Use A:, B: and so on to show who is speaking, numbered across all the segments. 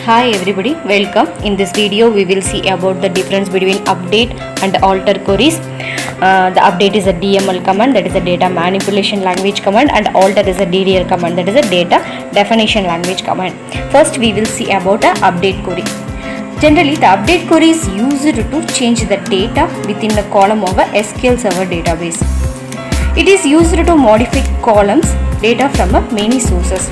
A: Hi everybody, welcome. In this video we will see about the difference between update and alter queries. The update is a DML command, that is a data manipulation language command, and alter is a DDL command, that is a data definition language command. First we will see about a update query. Generally the update query is used to change the data within the column of a SQL Server database. It is used to modify columns data from many sources.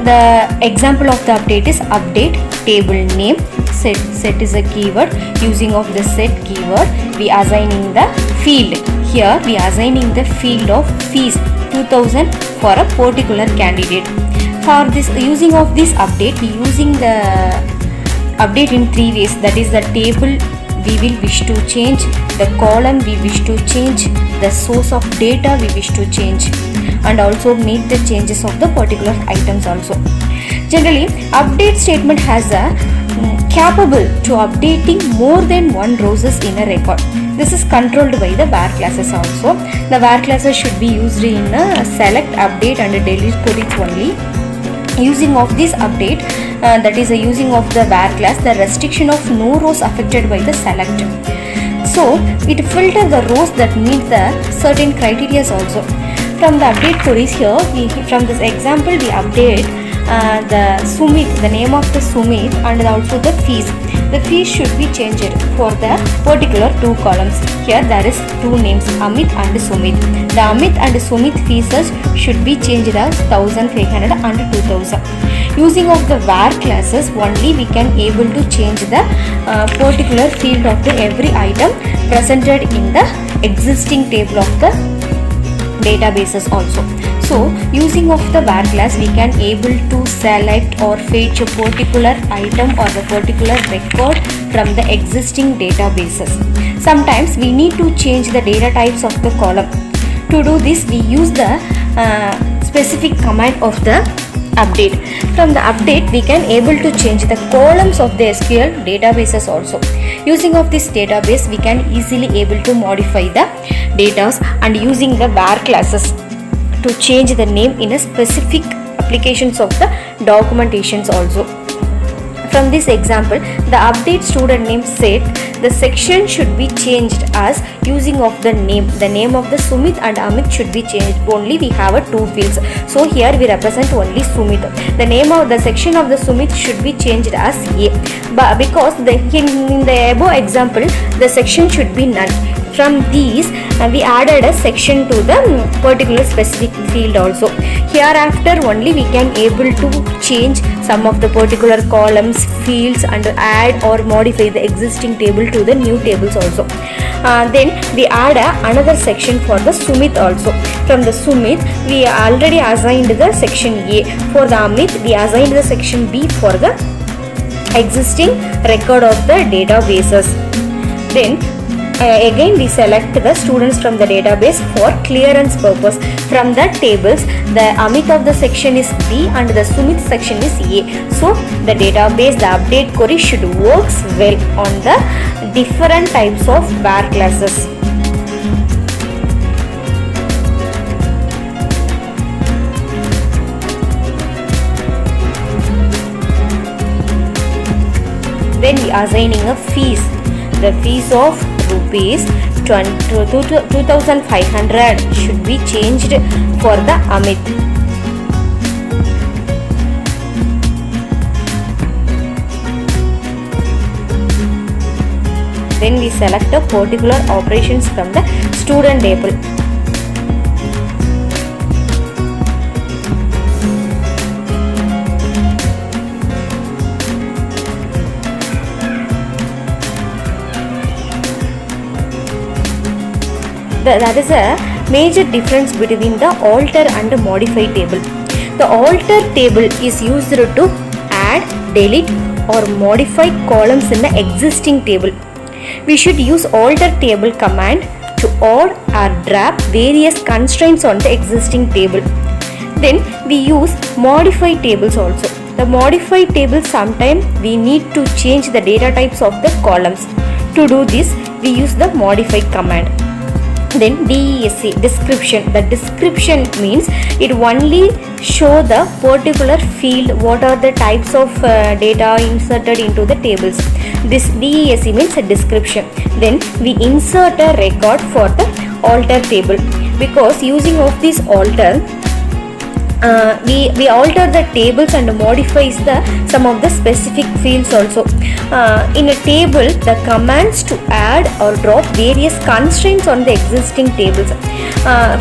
A: The example of the update is update table name. Set is a keyword. Using of the set keyword, we assigning the field. Here we assigning the field of fees 2000 for a particular candidate. For this using of this update, we using the update in three ways. That is the table we will wish to change, the column we wish to change, the source of data we wish to change, and also make the changes of the particular items also. Generally, update statement has a capable to updating more than one rows in a record. This is controlled by the var classes also. The var classes should be used in a select, update and delete queries only. Using of this update, that is using of the var class, the restriction of no rows affected by the select. So it filter the rows that meet the certain criteria also. From the update queries here, from this example we update the Sumit, the name of the Sumit, and also the fees. The fees should be changed for the particular two columns. Here there is two names, Amit and Sumit. The Amit and Sumit fees should be changed as 1500 and 2000. Using of the var classes only we can able to change the particular field of the every item presented in the existing table of the databases also. So using of the var class we can able to select or fetch a particular item or a particular record from the existing databases. Sometimes we need to change the data types of the column. To do this we use the specific command of the update. From the update we can able to change the columns of the SQL databases also. Using of this database we can easily able to modify the data and using the var classes to change the name in a specific applications of the documentations also. From this example, the update student name set, the section should be changed as using of the name. The name of the Sumit and Amit should be changed. Only we have a two fields. So here we represent only Sumit. The name of the section of the Sumit should be changed as A. But because in the above example, the section should be none. From these we added a section to the particular specific field also. Hereafter only we can able to change some of the particular columns, fields, and add or modify the existing table to the new tables also. Then we add another section for the Sumit also. From the Sumit we already assigned the section A. For the Amit we assigned the section B for the existing record of the databases. Then again we select the students from the database for clearance purpose. From the tables the Amit of the section is B and the Sumit section is A. So the database, the update query should works well on the different types of var classes. Then we are assigning a fees. The fees of rupees 2500 should be changed for the Amit. Then we select a particular operations from the student table. That is a major difference between the alter and modify table. The alter table is used to add, delete or modify columns in the existing table. We should use alter table command to add or drop various constraints on the existing table. Then we use modify tables also. The modify table sometimes we need to change the data types of the columns. To do this we use the modify command. Then DESC, description. The description means it only show the particular field, what are the types of data inserted into the tables. This DESC means a description. Then we insert a record for the alter table, because using of this alter, we alter the tables and modifies the some of the specific fields also. In a table, the commands to add or drop various constraints on the existing tables.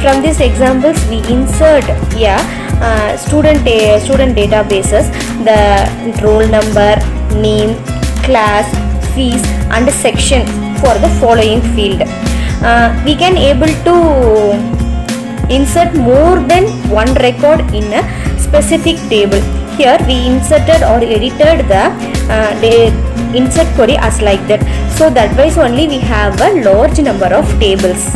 A: From these examples, we insert student databases, the roll number, name, class, fees and section for the following field. We can able to insert more than one record in a specific table. Here we inserted or edited the insert query as like that. So that way only we have a large number of tables.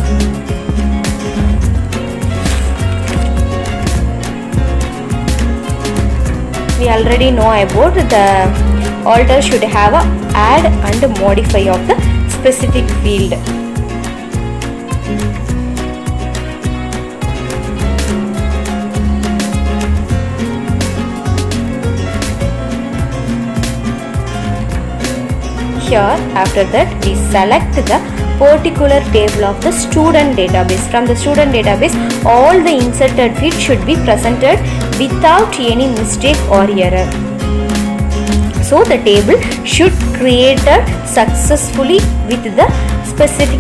A: We already know about the alter should have a add and modify of the specific field. Here, after that, we select the particular table of the student database. From the student database, all the inserted fields should be presented without any mistake or error. So the table should create successfully with the specific